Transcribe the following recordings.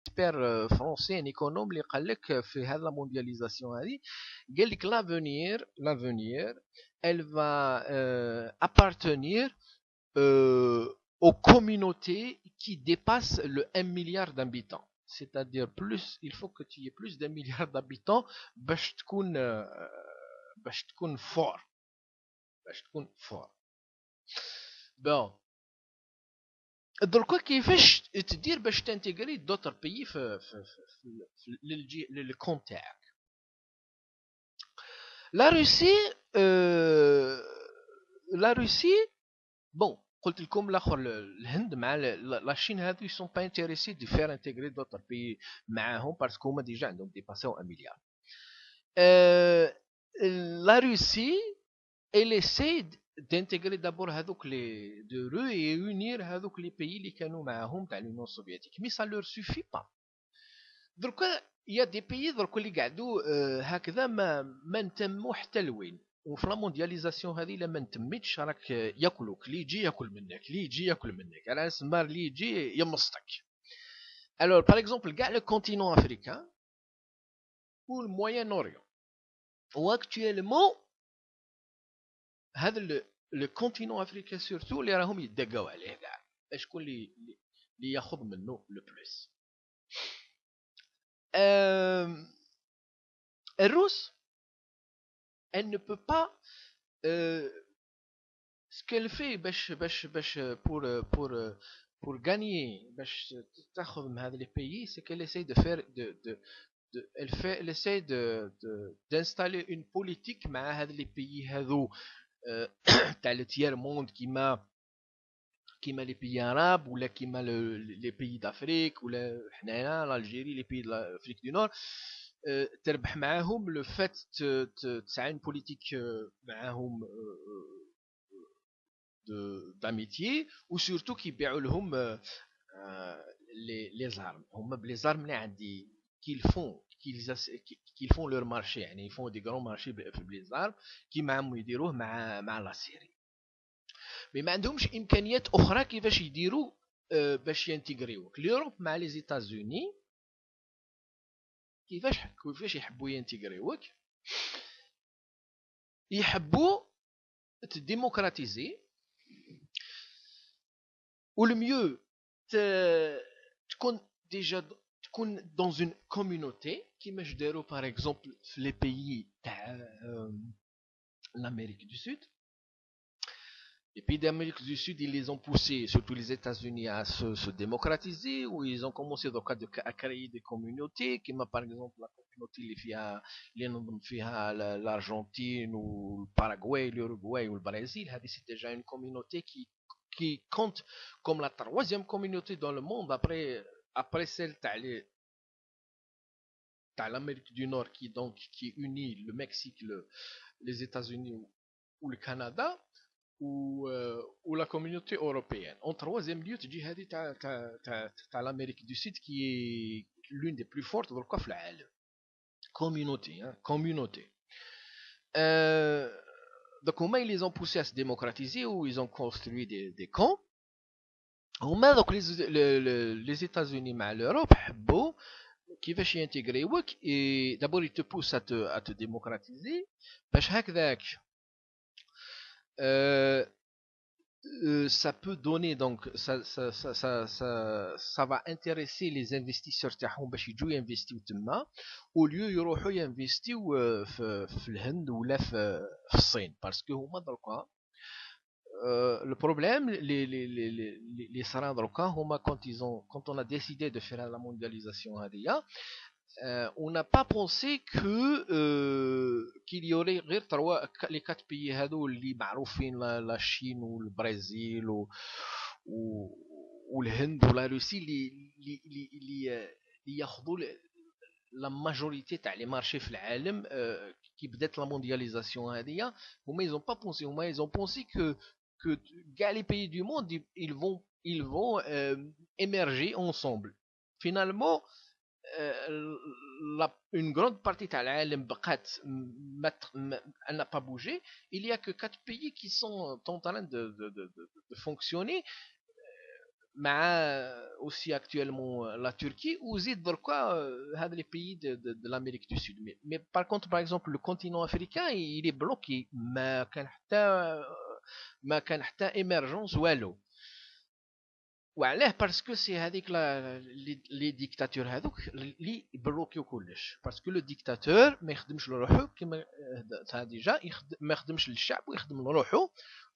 expert français, un économe, اللي قال لك في هذه la mondialisation هذه قال لك l'avenir elle va appartenir aux communautés qui dépassent le 1 milliard d'habitants. C'est-à-dire plus, il faut que tu aies plus d'un milliard d'habitants باش تكون fort. باش تكون fort. Bon. دركا كيفاش تدير باش تانتيغري دوتر بيي في الكون تاعك. لا روسي لا روسي بون قلت لكم الاخر الهند مع لا شين هذو سون با انتريسي دي فير انتيغري دوتر بيي معاهم باسكو هما ديجا عندهم ديباسيو 1 مليار. لا روسي elle essaie d'intégrer d'abord هذوك les de réunir هذوك les pays اللي كانوا معاهم تاع l'Union soviétique mais ça leur suffit pas. دركا il y a des pays دركا اللي قعدوا هكذا ما نتموا حتى لوين. وفي لا موندياليزاسيون هذه لما نتميتش راك ياكلوك اللي يجي ياكل منك اللي يجي ياكل منك على اسمار اللي يجي يمسطك. alors par exemple كاع le continent africain ou le Moyen-Orient ou actuellement هذا لو كونتينون افريكان سورتو اللي راهم يدقاو عليه كاع شكون اللي ياخذ منه لو بلوس. الروس elle ne peut pas ce qu'elle fait باش pour gagner باش تاخذ من هذا لي pays c'est qu'elle essaie de faire elle essaie d'installer une politique مع هذا لي pays هذو تاع لو تيير موند كيما لي بيي عرب ولا كيما لي بيي دافريك ولا حنايا الجيري لي بيي دافريك دو نور تربح معاهم لو فات تسعين بوليتيك معاهم داميتيي وسورتو كيبيعوا لهم لي زارم هما بلي زارم اللي عندي qu'ils font leur marché يعني يفون دي غران مارشي بلي زارم كيما عم يديروه مع لا سيري. مي ما عندهمش امكانيات اخرى كيفاش يديروا باش ينتيغريوك. لوروب مع لي زيتازوني كيفاش يحبوا ينتيغريوك يحبوا تديموكراتيزي والميو تكون ديجا تكون dans une communauté كيما داروا par exemple في les pays تاع l'Amérique du Sud. Les pays d'Amérique du Sud, ils les ont poussés, surtout les États-Unis, à se démocratiser, où ils ont commencé donc à créer des communautés, comme par exemple la communauté l'Argentine, ou le Paraguay, l'Uruguay, ou le Brésil. C'est déjà une communauté qui compte comme la troisième communauté dans le monde, après celle de l'Amérique du Nord, qui unit le Mexique, les États-Unis ou le Canada. Ou la communauté européenne. En troisième lieu, tu dis t'as l'Amérique du Sud qui est l'une des plus fortes dans le coffre. Communauté, hein, communauté. Donc, comment ils les ont poussés à se démocratiser ou ils ont construit des camps. Donc, les États-Unis, mais l'Europe, beau, qui va s'y intégrer, et d'abord, ils te poussent à te démocratiser. Parce que ça peut donner donc ça va intéresser les investisseurs تاعهم باش يجوا ينفيستيو تما au lieu يروحوا ينفيستيو في الهند ولا في الصين باسكو هما دركا le problème les صرا دركا هما quand on a décidé de faire la mondialisation هذه on n'a pas pensé qu'il y aurait les quatre pays هذو اللي معروفين la Chine ou le Brésil ou le Hind ou la Russie اللي ياخذوا la majorité تاع les marchés في العالم qui بدات la mondialisation هذه هما ils ont pas pensé هما ils ont pensé que les pays du monde ils vont émerger ensemble finalement une grande partie de l'Alem elle n'a pas bougé. Il y a que 4 pays qui sont en train de fonctionner مع aussi actuellement la Turquie وزيد دركا هذا les pays de l'Amérique du Sud mais par contre par exemple le continent africain il est bloqué ما كان حتى émergence والو وعلاه باسكو سي هذيك لي ديكتاتور هذوك اللي بلوكيو كلش باسكو لو ديكتاتور ما يخدمش لروحو كما ديجا ما يخدمش للشعب ويخدم لروحو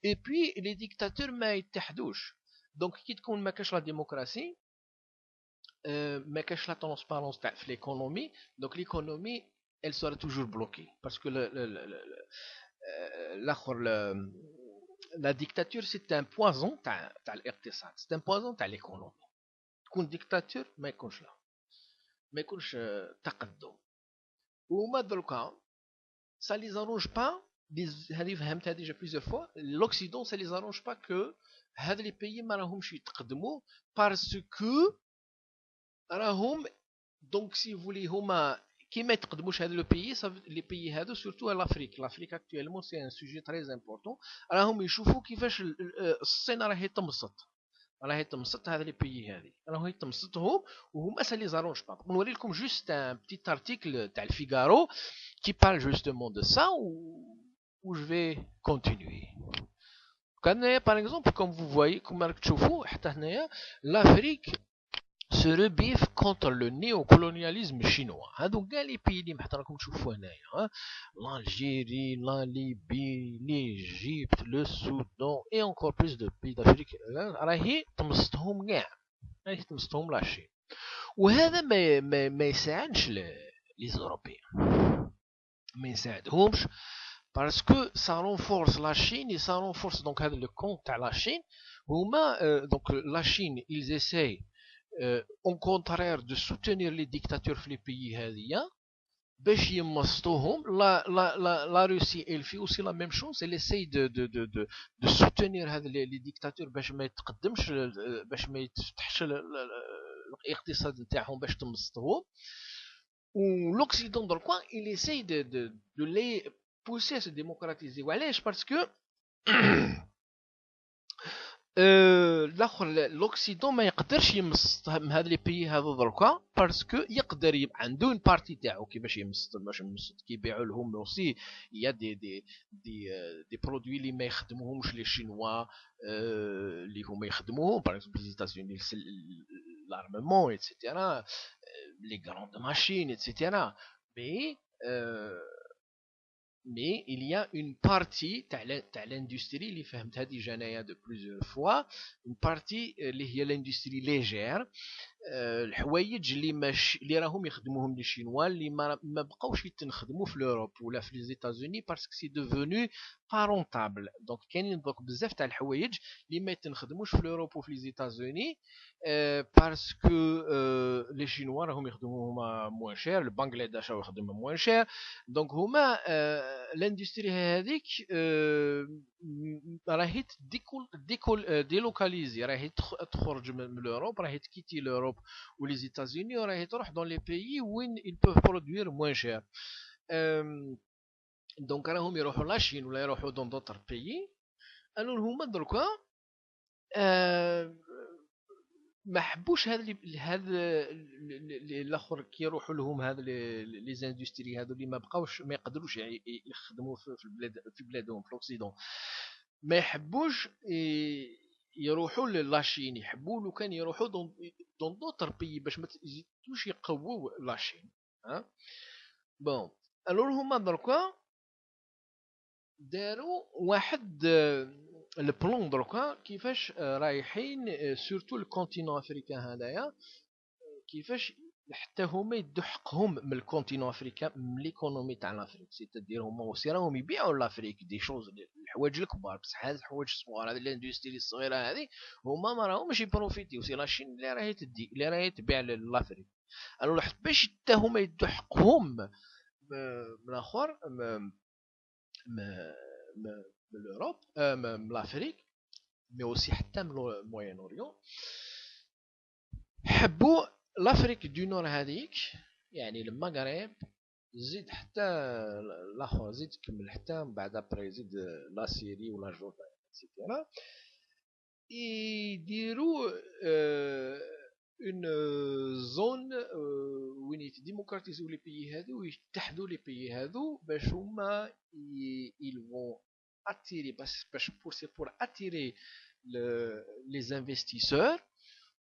اي بي لي ديكتاتور ما يتحدوش دونك كي تكون ما كاش لا ديموكراسي ما كاش لا ترونسبارونس تاع في ليكونومي دونك ليكونومي elle sera toujours bloquée parce que la dictature c'est un poison تاع الاقتصاد c'est un poison تاع l'économie تكون ديكتاتور ما يكونش تقدم وهما دركا ça les arrange pas هذه فهمتها ديجا plusieurs fois l'Occident ça les arrange pas que هاد لي بيي ما راهمش يتقدموا باسكو راهم دونك سي فولي هما كي ما يتقدموش هاد لو بيي لي بيي هادو سورتو لافريك اكطويلمون سي ان سوجي تري امبورطون راهم يشوفوا كيفاش الصين راهي تمسط هاد لي بيي هادي راهي تمسطهم وهما سا لي زارونج با نوري لكم جوست ان بتيت ارتيكل تاع الفيغارو qui parle justement de ça où je vais continuer. Par exemple, comme vous voyez, comme l'Afrique se rebiffe contre le néocolonialisme chinois. Donc, les pays l'Algérie, la Libye, l'Égypte, le Soudan et encore plus de pays d'Afrique, راهي تمسطهم كاع راهي تمسطهم لا شين وهذا ما يساعدش les Européens ما يساعدهمش parce que ça renforce la Chine et ça renforce donc le compte à la Chine donc la Chine ils essayent au contraire de soutenir les dictatures في les pays هذيا باش يمسطوهم la Russie elle fait aussi la même chose elle essaye de soutenir هذا les dictatures باش ما يتقدمش باش ما يتفتحش الاقتصاد نتاعهم باش تمسطوهم ou l'Occident dans le coin, il essaye de les pousser à se démocratiser. Voilà, parce que l'Occident ما يقدرش يمسط هاد لي بيي هذو دركا باسكو يقدر يبقى عنده اون بارتي تاعو كيفاش يمسط كيبيعوا لهم اوسي يا دي برودوي اللي ما يخدموهمش لي شينوا اللي هما يخدموهم باغ اكزومبل لي زيتاسيوني l'armement etc les grandes machines etc mais mais il y a une partie تاع l'industrie اللي فهمتها ديجا انايا de plusieurs fois une partie اللي هي l'industrie légère الحوايج اللي راهم يخدموهم لي شينوا اللي ما بقاوش يتنخدموا في لوروب ولا في لي زيتازوني باسكو سي دوفونو با رونطابل دونك كاينين دوك بزاف تاع الحوايج اللي ما يتنخدموش في لوروب وفي لي زيتازوني باسكو لي شينوا راهم يخدموهم موان شير البنغلاديش راهو يخدم موان شير دونك هما لاندستري هذيك راهي ديلوكاليزي راهي تخرج من لوروب راهي تكيتي لوروب ou les États-Unis راهي تروح dans les pays où ils peuvent produire moins cher donc راهم يروحوا لا شين ولا يروحوا dans d'autres pays alors هما دركا ما حبوش هذا الاخر كيروحوا لهم هذا لي زاندستري هذو اللي ما بقاوش ما يقدروش يخدموا في البلاد في بلادهم في الاوكسيدون ما يحبوش يروحوا للاشين يحبوا لو كان يروحوا دون دوطر بيي باش ما يزيدوش يقووا لاشين ها بون الور هما دركا داروا واحد البلان دركا كيفاش رايحين سورتو الكونتينون افريكان هذايا كيفاش حتى هما يدوا حقهم من الكونتينون افريكان من ليكونومي تاع لافريك سيتادير هما وسي راهم يبيعوا لافريك دي شوز الحوايج الكبار بصح هاد الحوايج الصغار هاد الاندستري الصغيره هذه هما ما راهمش يبروفيتيو سي لاشين اللي راهي تدي اللي راهي تبيع لافريك الو باش حتى هما يدوا حقهم من الاخر من l'Europe, من l'Afrique, mais aussi حتى من الموين-أوريون حبوا l'Afrique du Nord هذيك يعني المغرب زيد حتى الآخر زيد كمل حتى من بعد أبري زيد لا سيري ولا جوردان etc يديروا اون زون وين يديموكراتيزيو لي بيي هادو ويتحدوا لي بيي هادو باش هما يلفون اتيري باش بور اتيري لي انفستيسور.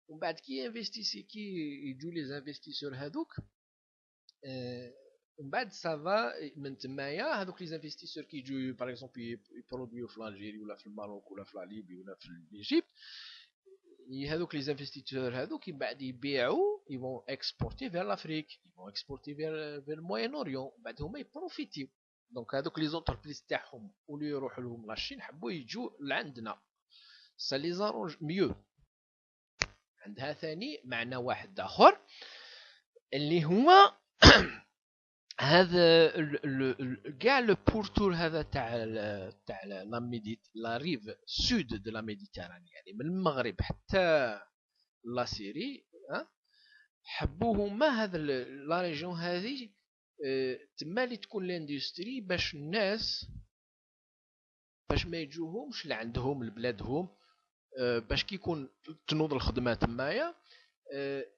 ومن بعد كي انفستيسي كي يجوا لي انفستيسور هادوك ومن بعد سافا من تمايا هذوك لي انفستيسور كي يجوا باغ اكزومبل يبرودويو في الجيري ولا في الماروك ولا في ليبي ولا في ايجيبت. هذوك لي انفستيسور هذوك من بعد يبيعوا يفون اكسبورتي فير لافريك يفون اكسبورتي فير الموين اوريون. بعد هما يبروفيتيو. دونك هذوك لي زونتربريز تاعهم ولي يروحوا لهم لاشين حبوا يجوا لعندنا سا لي زارونج ميو. عندها ثاني معنى واحد اخر اللي هو هذا كاع لو بورتور هذا تاع لا ريف سود دو لا ميديتيراني يعني من المغرب حتى لا سيري حبوا هما هذا لا ريجون هذه تما اللي تكون لاندستري باش الناس باش ما يجوهمش لعندهم لبلادهم باش كي يكون تنوض الخدمه تمايا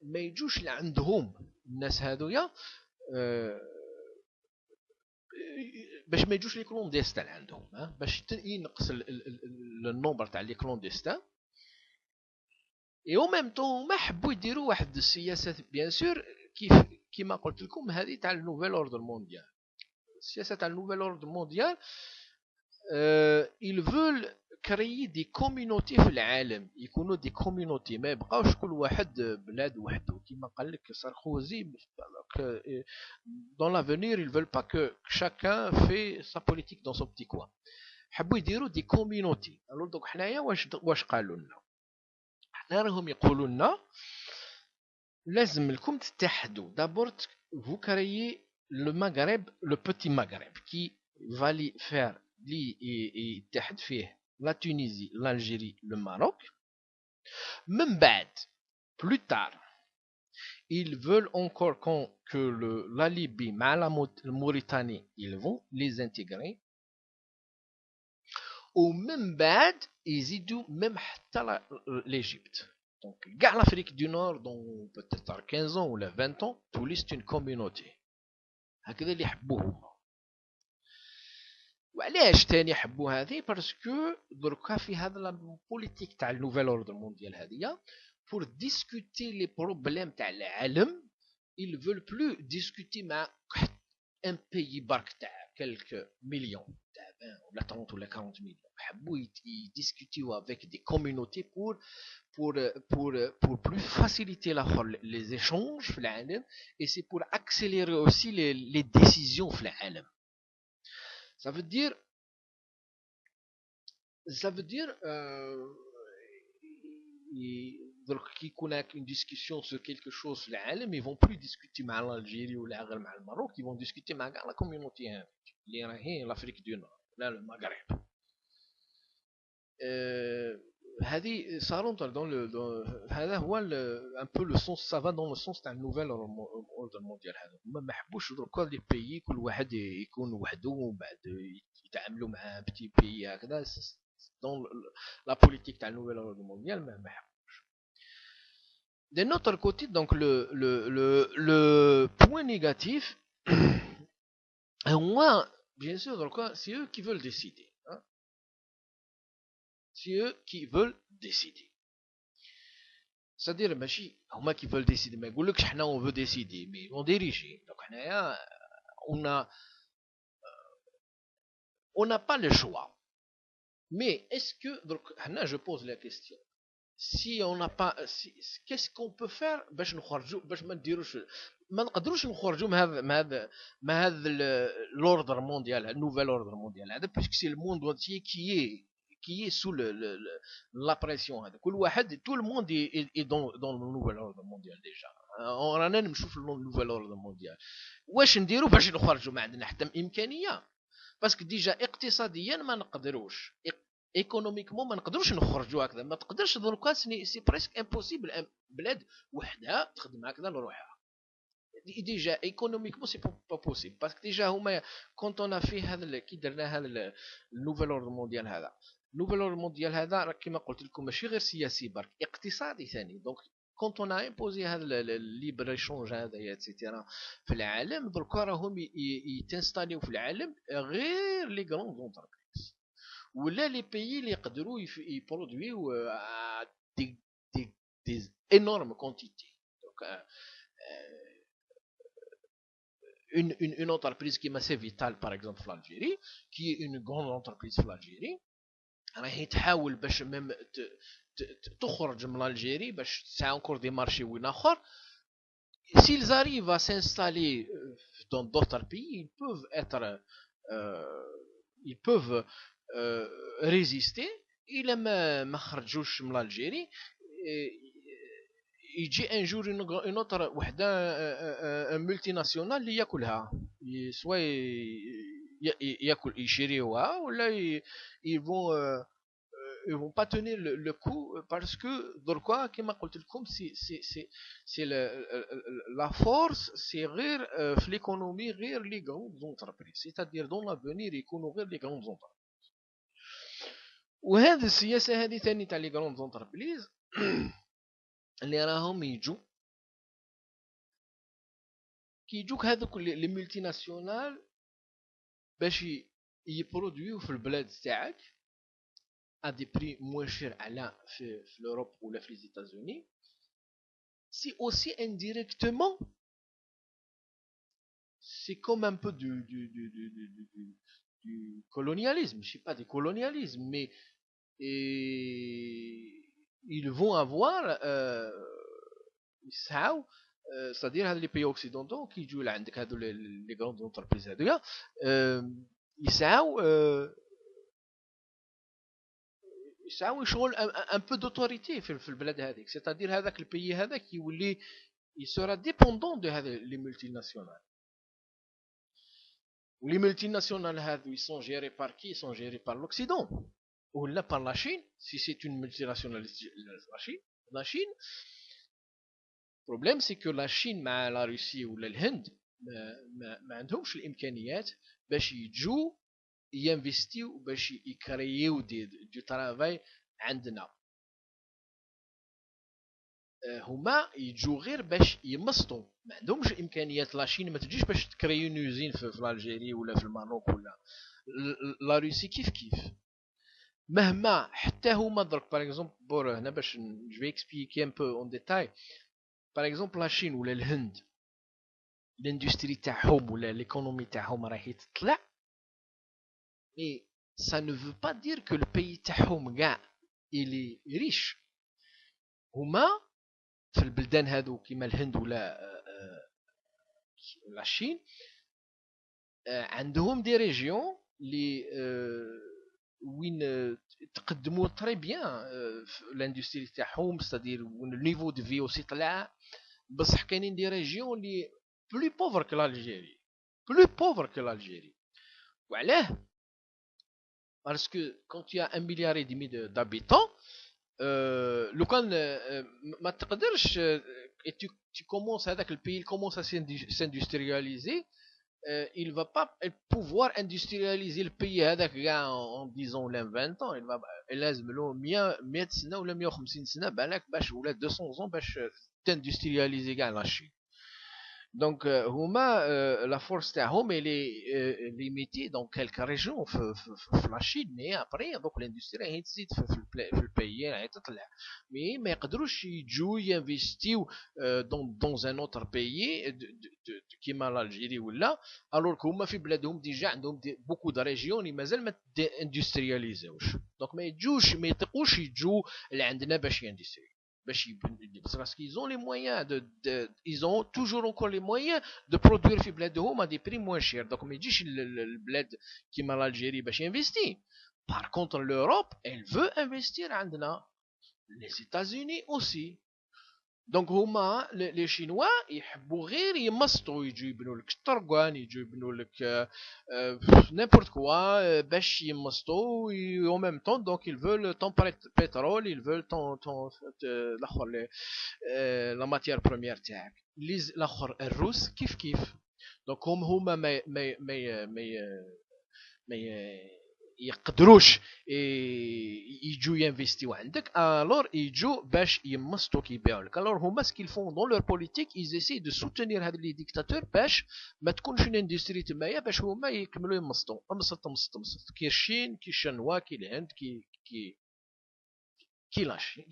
ما يجوش لعندهم الناس هذويا باش ما يجوش لي كلونديستان عندهم باش ينقص النومبر تاع لي كلونديستان. اي او ميم طون ما حبوا يديروا واحد السياسه بيان سور كيما قلت لكم هذه تاع النوفيل اوردر مونديال. السياسه تاع النوفيل اوردر مونديال ils veulent créer des communautés في العالم يكونوا دي كوميونيتي ما يبقاوش كل واحد بلاد وحده كيما قال لك ساركوزي. dans l'avenir ils veulent pas que chacun fait sa politique dans son petit coin. حبوا يديروا دي كوميونيتي. الو دوك حنايا واش قالوا لنا؟ حنا راهم يقولوا لنا لازم لكم تتحدوا دابور vous créez le Maghreb le petit Maghreb qui va faire li يتحد فيه la Tunisie l'Algérie le Maroc. من بعد plus tard ils veulent encore que la Libye مع la Mauritanie ils vont les intégrer. ومن بعد يزيدوا même حتى l'Égypte. Donc كاع l'Afrique du Nord dans peut-être 15 ans ou 20 ans تولي c'est une communauté. هكذا اللي يحبوه هما. وعلاش تاني حبوا هذه؟ باسكو دركا في هذا البوليتيك تاع النوفيل اوردر مونديال هذه pour discuter les problèmes تاع العالم ils veulent plus discuter مع un pays برك تاع quelques millions تاع 20 ولا 30 ولا 40 مليون. حبوا يدiscuter avec des communautés pour plus faciliter les échanges في العالم et c'est pour accélérer aussi les décisions في العالم. Ça veut dire كي يكون هناك une discussion sur quelque chose في العالم ils vont plus discuter مع الجيري ولا غير مع الماروك ils vont discuter مع كاع لا كوميونيتي هذيك اللي راهي لافريك دو نور لا المغرب. هذه صاروا هذا هو un peu le sens ça va dans le sens تاع النوفيل اوردر مونديال. هذا هما ما حبوش دركا لي بيي كل واحد يكون وحده ومن بعد يتعاملوا مع بتي بيي هكذا dans la politique تاع النوفيل اوردر مونديال ما حبوش. D'un autre côté donc le point négatif moi bien sûr دركا c'est eux qui veulent décider. C'est eux qui veulent décider. C'est-à-dire ماشي هما qui veulent décider ما يقولكش حنا on veut décider mais on dirige. Donc حنايا on n'a pas le choix. Mais est-ce que donc حنا je pose la question si on n'a pas qu'est-ce qu'on peut faire باش نخرجوا باش ما نديروش ما نقدروش نخرجوا من هذا l'ordre mondial le nouvel ordre mondial هذا parce que c'est le monde entier qui est sous la pression هذا كل واحد tout le monde est dans le nouvel ordre mondial déjà. رانا نمشوا في nouvel ordre mondial. واش نديروا باش نخرجوا ما عندنا حتى امكانيه باسكو ديجا اقتصاديا ما نقدروش ايكونوميكمون ما نقدروش نخرجوا هكذا. ما تقدرش دركا سي بريسك امبوسيبل بلاد وحده تخدم هكذا لروحها ديجا ايكونوميكمون سي با بوسيبل باسكو ديجا هما كونت اون في هذا كي درنا هذا النوفيل اوردر مونديال هذا نوفل اوردر مونديال هذا راه كما قلت لكم ماشي غير سياسي برك، اقتصادي ثاني. دونك كونت اون امبوزي هذا الليبر ايشونج هذايا اتسيتيرا في العالم، دركا راهم يتنستاليو في العالم غير لي غرون زونتربريز ولا لي بيي اللي يقدروا يبرودويو دي دي انورم كونتيتي. دونك une entreprise qui est assez vitale par exemple في l'Algérie, qui est une grande entreprise في l'Algérie, راهي تحاول باش ميم تخرج من الجيري باش تسعى encore des marchés وين اخر. S'ils arrivent à s'installer dans d'autres pays, ils peuvent résister. إلا ما خرجوش من الجيري يجي ان جور اون اوتر وحده ملتي ناسيونال اللي ياكلها، سوا ياكل يشريوها ولا يفون ils vont pas tenir le coup parce que دركا كما قلت لكم سي la force c'est غير في l'économie غير les grandes entreprises, c'est-à-dire dans l'avenir يكونوا غير les grandes entreprises. وهذه السياسة هذه ثاني تاع les grandes entreprises اللي راهم كيجوك هذوك لي ملتي ناسيونال باش يبرودويو في البلاد تاعك à des prix moins chers في l'Europe ou les États-Unis. C'est aussi indirectement, c'est comme un peu du colonialisme, je sais pas du colonialisme, mais ils vont avoir c'est-à-dire les pays occidentaux qui jouent là عندك هذو les grandes entreprises هذويا يسعوا يسعوا شغل ان بو دوتوريتي في البلاد هذيك، سيتادير هذاك البيي هذاك يولي يسورا ديبوندون دو هذا لي ملتي ناسيونال. ولي ملتي ناسيونال هذو يسون جيري بار كي؟ يسون جيري بار لوكسيدون ولا بار لا شين. سي سي اون ملتي ناسيونال لا شين البروبليم سي كو لا شين مع لا روسي ولا الهند ما عندهمش الامكانيات باش يجوا ينفستيو باش يكريو دو ترافاي عندنا. هما يجوا غير باش يمسطوا، ما عندهمش امكانيات. لاشين ما تجيش باش تكريو نيوزين في الجيري ولا في الماروك ولا لا روسي كيف مهما حتى هما درك باغ اكزومبل بور هنا باش جو اكسبليكي ان بو اون ديتاي. باغ اكزومبل لاشين ولا الهند الاندستري تاعهم ولا ليكونومي تاعهم راهي تطلع، mais ça ne veut pas dire que le pays تاعهم كاع il est riche. هما في البلدان هذو كيما الهند ولا الصين عندهم دي ريجيون اللي وين تقدموا تري بيان في الاندستري تاعهم، ستادير وين النيفو دو في اوسي طلع. بصح كاينين دي ريجيون اللي بلو بوفر كو الجيري، بلو بوفر كو الجيري. وعلاه؟ parce que quand il y a 1,5 milliard d'habitants, لو كان ما تقدرش et tu commences هذاك البي commence à s'industrialiser, il va pas pouvoir industrialiser le pays هذاك كاع en disons ولا 20 ans. il va لازم له 100 سنه ولا 150 سنه بالك باش ولا 200 ans باش تندسترياليزي كاع لاشين. Donc, la force تاعهم elle est limitée dans quelques régions في la Chine, mais après donc l'industrie هي تزيد في البيي راهي تطلع، mais ما يقدروش يجوا ينفيستيو dans un autre pays كيما l'Algérie ولا alors que هما في بلادهم ديجا عندهم beaucoup de régions اللي مازال ما اندسترياليزاوش. donc ما يجوش ما يطيقوش يجوا لعندنا باش يندستري parce qu'ils ont les moyens ils ont toujours encore les moyens de produire في بلادهم à des prix moins chers. donc ما يجيش البلاد كيما l'Algérie باش ينفيستي. par contre l'Europe elle veut investir عندنا، les États-Unis aussi. donc هما les Chinois يحبوا غير يمسطوا، يجوا يبنوا لك الطرقان، يجوا يبنوا لك n'importe quoi باش يمسطوا en même temps. donc ils veulent ton pétrole, ils veulent ton la matière première تاعك. الاخر الروس كيف donc هما ما يقدروش يجوا ينفيستيو عندك الور يجوا باش يمسطوا كيبيعوا لك الور هما سكيل فون دون لور بوليتيك ايزيسي دو سوتينير هاد لي ديكتاتور باش ما تكونش اون اندستري تمايا باش هما يكملوا يمسطوا مسط كي الصين كي الشنوا كي الهند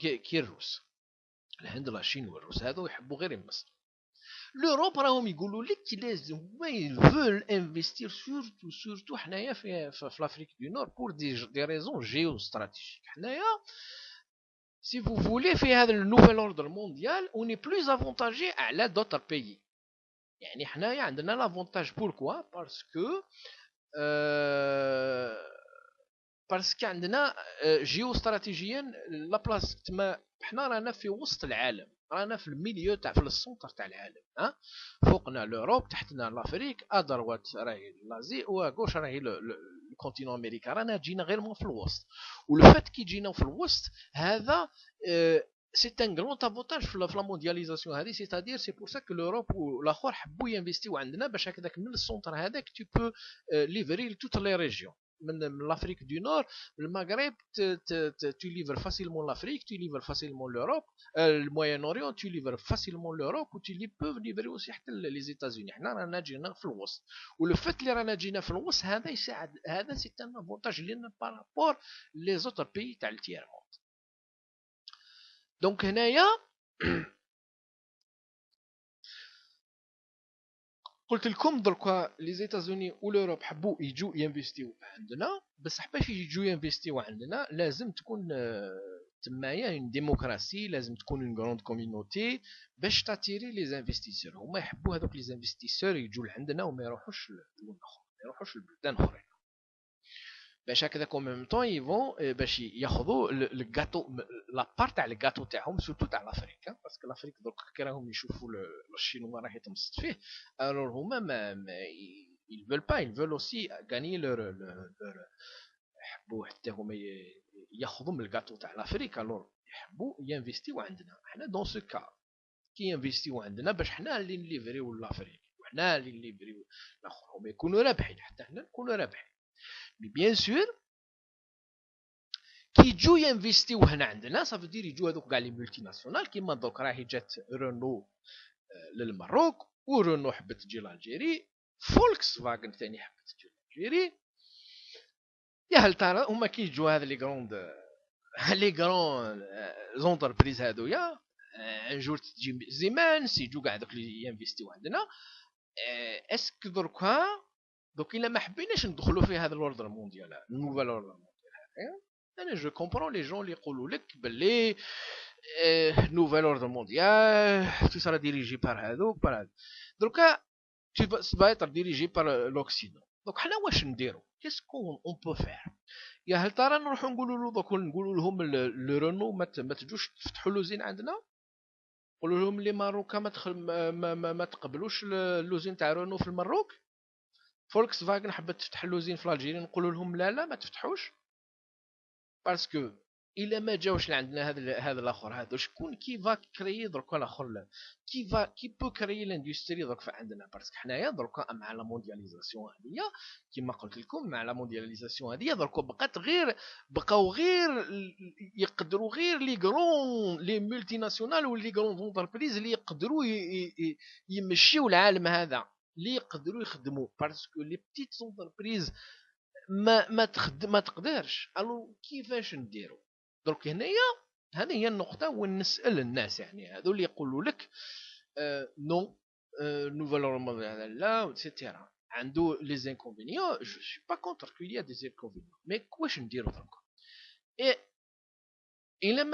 كي الروس الهند لا الصين والروس هذو يحبوا غير يمسطوا لوروب راهم يقولوا لك لازم هما يفول انفستير سورتو حنايا في لافريك دو نور بور دي ريزون جيو استراتيجيك حنايا سي فو فولي في هذا النوفيل اوردر مونديال اوني بلوز افونتاجي على دوتر بيي يعني حنايا عندنا لافونتاج بوركوا باسكو عندنا جيو استراتيجيا لا بلاص تما حنا رانا في وسط العالم رانا في الميليو تاع في السونتر تاع العالم ها فوقنا لوروب تحتنا لافريك ادروات راهي لازي وغوش راهي الكونتينون امريكا رانا جينا غير في الوسط والفات كي جينا في الوسط هذا سي ان غران افونتاج في لا موندياليزاسيون هذه سيتادير سي بور سا كو لوروب والاخر حبوا ينفيستيو عندنا باش هكذاك من السونتر هذاك تو بو ليفري لتوت لي ريجيون من l'Afrique du Nord, le Maghreb, tu livres facilement l'Afrique, tu livres facilement l'Europe, le Moyen-Orient, tu livres facilement l'Europe, ou tu peux livrer aussi les États-Unis. احنا رانا جينا في الوسط. ولو فات اللي رانا جينا في الوسط هذا يساعد هذا سي ان افونتاج لنا بارابور لي زوتر بيي تاع التيير موند. دونك هنايا قلت لكم دركا لي زيتازوني والاوروب حبوا يجوا ينفيستيو عندنا بصح باش يجوا ينفيستيو عندنا لازم تكون تمايا اون ديموكراسي لازم تكون اون غروند كوميونيتي باش تاتيري لي زانفيستيسور هما يحبوا هذوك لي زانفيستيسور يجوا لعندنا وما يروحوش لبلدان اخرى ما يروحوش لبلدان اخرى باش هكذا كو ميم طون يفون باش ياخذوا الكاطو لا بار تاع الكاطو تاعهم سورتو تاع لافريك باسكو لافريك درك كي راهم يشوفوا الشينوا راهي تمسط فيه الور هما ما ils veulent pas ils veulent aussi gagner leur يحبوا حتى هما ياخذوا من الكاطو تاع لافريك الور يحبوا ينفيستيو عندنا حنا دون سو كا كي ينفيستيو عندنا باش حنا اللي نليفريو لافريك وحنا اللي نليفريو الاخر هما يكونوا رابحين حتى حنا نكونوا رابحين مي بيان سور كي يجوا ينفيستيو هنا عندنا صافي دير يجوا هذوك كاع لي مولتي ناسيونال كيما دوك راهي جات رونو للمروك ورونو حبت تجي لالجيري فولكس فاغن ثاني حبت تجي لالجيري يا هل ترى هما كي يجوا هذا لي غرون زونتربريز هذويا ان جور تجي زمان سيجوا كاع دوك اللي ينفيستيو عندنا اسك دركا دوك الا ما حبيناش ندخلوا في هذا الاوردر مونديال النوفال اوردر مونديال انا جو كومبرون لي جون اللي يقولوا لك باللي نوفال اوردر مونديال تو سرا ديريجي بار هذوك بار هذا دركا تو با être ديريجي بار لوكسيدون دونك حنا واش نديرو كيسكو اون بو فير يا هل ترى نروحوا نقولوا له دوك نقولوا لهم لو رونو ما تجوش تفتحوا لوزين عندنا نقولوا لهم لي ماروكا ما تقبلوش اللوزين تاع رونو في المروك فولكس فاغن حبت تفتح اللوزين في الجيري نقولوا لهم لا ما تفتحوش باسكو الا ما جاوش لعندنا هذا الاخر هذا شكون كي فا كريي درك الاخر كي بو كريي لاندستري درك عندنا باسكو حنايا درك مع لا موندياليزاسيون هذه كما قلت لكم مع لا موندياليزاسيون هذه درك بقاو غير يقدروا غير لي غرون لي مولتي ناسيونال ولي غرون انتربريز اللي يقدروا يمشيوا العالم هذا اللي يقدروا يخدموا باسكو لي بتيت انتربريز ما تقدرش الو كيفاش نديروا درك هنايا هذه هي النقطه وين نسال الناس يعني هذو اللي يقولوا لك نو نوفال اوردر لا ايتترا عنده لي زانكونفينيون جو سوي با كونتر كو يا دي زانكونفينيون مي واش نديروا درك الا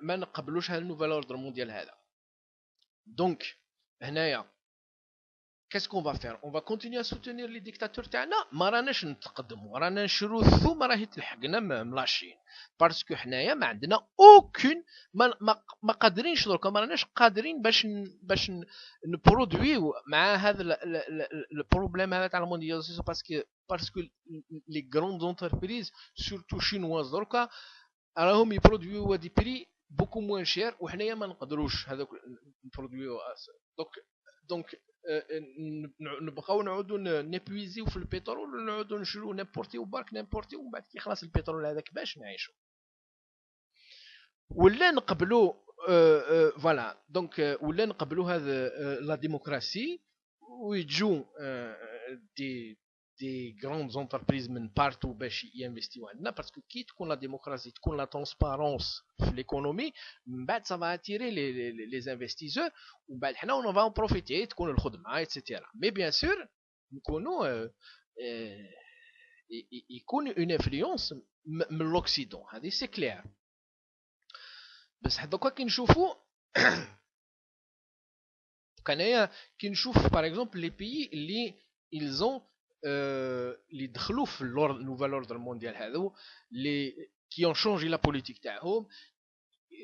ما نقبلوش هذا النوفال اوردر مونديال هذا دونك هنايا qu'est-ce qu'on va faire on va continuer à soutenir les dictateurs تاعنا ما راناش نتقدموا رانا نشروثو ما راهي تلحقنا ملاشين باسكو حنايا ما عندنا اوكين ما قادرينش درك ما راناش قادرين باش نبرودويو مع هذا البروبليم هذا تاع الموندياليزاسيون باسكو لي غروند انتربريز سورتو شينواز دركا راهم يبرودويو دي بري بوكو موان شير وحنايا ما نقدروش هذوك نبرودويو دوك دونك نبقاو نعودو نيبويزيو في البترول ونعودو نشرو نيمبورتيو برك نيمبورتيو ومن بعد كي يخلص البترول هذاك باش نعيشو ولا نقبلو فوالا دونك ولا نقبلو هذا لا ديموكراسي ويجو دي grandes entreprises من بارتو باش ينفستيو عندنا باسكو كي تكون لا ديموكراسي تكون لا ترونسبارونس في ليكونومي من بعد سافا اتيري لي انفستيسور ومن بعد حنا اون فا بروفيتي تكون الخدمه ايتترا مي بيان سور نكونوا يكون اون انفلونس من لوكسيدون هذه سي كلير بس دوكا كي نشوفوا كنايا كي نشوف باغ اكزومبل لي بيي اللي ils ont اللي دخلوا في النوفال اوردر مونديال هذو اللي qui ont changé la politique تاعهم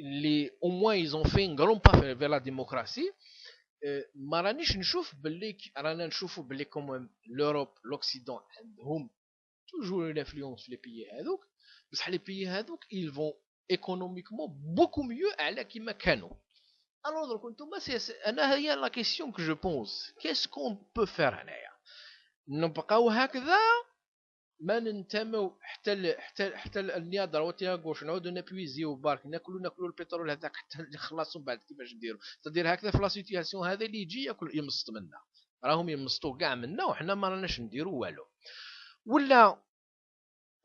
اللي au moins ils ont fait un grand pas vers la démocratie ما رانيش نشوف باللي رانا نشوفوا باللي كوم لوروب لوكسيدون عندهم توجور اون انفلونس في لي بيي هذوك بصح لي بيي هذوك ils vont économiquement beaucoup mieux على كيما كانوا alors donc نتوما انا هي لا كيسيون que je pose qu'est-ce qu'on peut faire هنايا نبقاو هكذا ما ننتمو حتى النيا ضروتي غوش نعودو نبويزيو بارك ناكلو البترول هذاك حتى نخلصوا بعد كيفاش نديرو تدير هكذا في لا سيتوياسيون هذا اللي يجي ياكل يمصط منا راهم يمصطوا كاع منا وحنا ما راناش نديرو والو ولا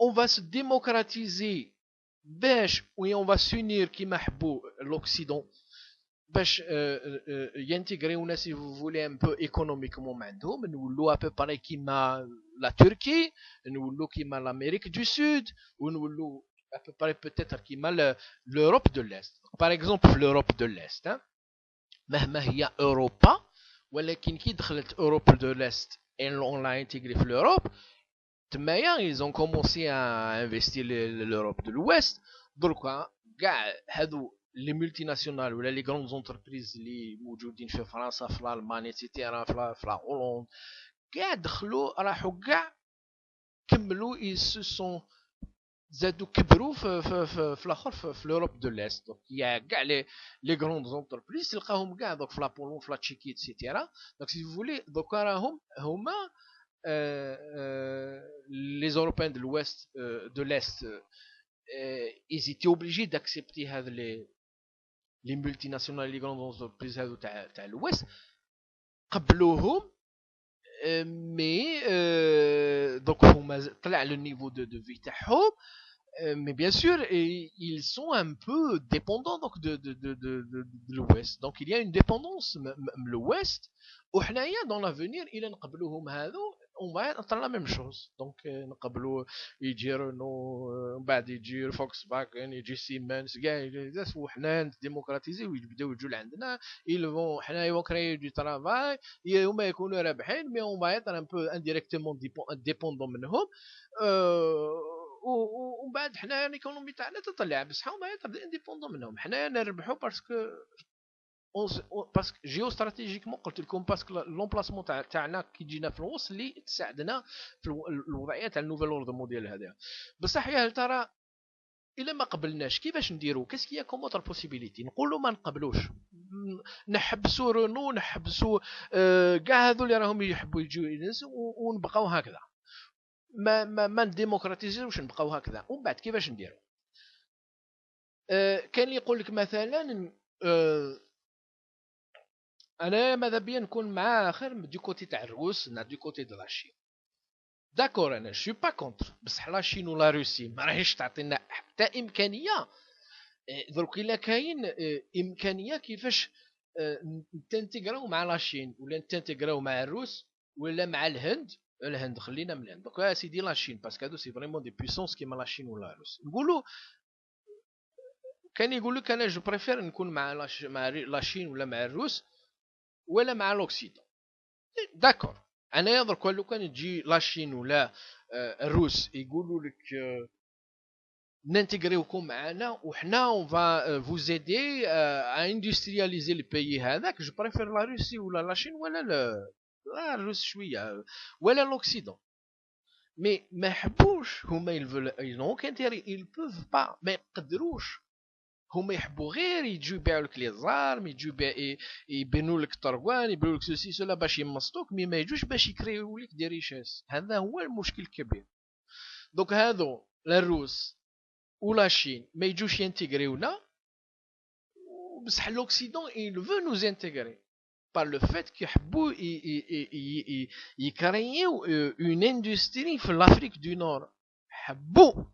on va se démocratiser باش on va s'unir كيما حبوا l'Occident باش ينتغريونا سي فو فولي ان بو ايكونوميكمون عندهم نولوا ا بو باراي كيما لا تركي نولوا كيما l'Amérique du Sud ونولوا ا بو باراي بوتيتر كيما l'Europe de l'Est باغ اكزومبل في l'Europe de l'Est مهما هي اوروبا ولكن كي دخلت اوروب دو l'Est et on l'a intégré في l'Europe تمايا ils ont commencé à investir l'Europe de l'Ouest دركا كاع هادو لي مولتي ناسيونال ولا لي غروند زونتربريز اللي موجودين في فرنسا في المانيا تيتيرا في هولندا كاع دخلوا راحوا كاع كملوا يس سون زادوا كبروا في الاخر في لوروب دو ليست دونك يا كاع لي غروند زونتربريز تلقاهم كاع دوك في لابولون في لا تشيكي تيتيرا دونك سي فولي دوكا راهم هما les Européens de l'Ouest, de l'Est, ils étaient obligés d'accepter les multinationales, les grandes entreprises de l'Ouest, قبلوهم mais donc طلع le niveau de vie تاعهم mais bien sûr ils sont un peu dépendants donc de l'Ouest donc il y a une dépendance de l'Ouest وحنايا dans l'avenir إلا نقبلوهم هذو on va être dans la même chose donc نقبلوا يجي رونو من بعد يجي فوكس فاجن يجي سيمنز كاع وحنا ديموكراتيزي ويبداو يجوا لعندنا يلفون حنا يو كريي دو ترافاي هما يكونوا رابحين مي on va être un peu indirectement dépendant منهم ومن بعد حنا الايكونومي تاعنا تطلع بصح هما انديبوندون منهم حنا نربحوا باسكو باسكو جيو استراتيجيكمون قلت لكم باسكو لومبلاسمون تاعنا كي جينا في الوسط اللي تساعدنا في الوضعيه تاع النوفيل اوردر موديل هذا بصح يا هل ترى الا ما قبلناش كيفاش نديرو كاسكيا كوموتر بوسيبيليتي نقولوا ما نقبلوش نحبسوا رونو نحبسوا كاع هذو اللي راهم يحبوا يجوا ونبقاو هكذا ما نديموكراتيزيوش نبقاو هكذا ومن بعد كيفاش نديرو كان اللي يقول لك مثلا انا ماذا بيا نكون مع اخر دو كوتي تاع الروس دو كوتي دو لاشين داكور انا شو با كونتر بصح لاشين ولا روسي ما راهيش تعطينا حتى امكانيه درك الا كاين امكانيه كيفاش نتنتغراو مع لاشين ولا نتنتغراو مع الروس ولا مع الهند خلينا من الهند دوك سيدي لاشين باسكو هادو سي فريمون دي بويسونس كيما لاشين ولا الروس نقولوا كان يقول لك انا جو بريفير نكون مع لاشين ولا مع الروس ولا مع لوكسيدون داكور انا درك لو كان تجي لاشين ولا الروس يقولوا لك ننتغريوكم معنا وحنا اون فا فوز ايدي ا اندسترياليزي لي بيي هذاك جو بريفير لا روسي ولا لاشين ولا لا الروس شويه ولا لوكسيدون مي ما يحبوش هما يلفو دونك انتيري ils peuvent pas ما يقدروش هما يحبوا غير يجوا يبيعوا لك لي زارم، يجوا يبنوا لك طرقوان، يبنوا لك سوسي سولا باش يمسطوك، مي ما يجوش باش يكريو لك دي ريشيس. هذا هو المشكل الكبير. دوك هذو الروس ولا الصين ما يجوش ينتغريونا، بصح لوكسيدون il veut nous intégrer par le fait كيحبوا يكريو une industrie في l'Afrique du Nord. حبوا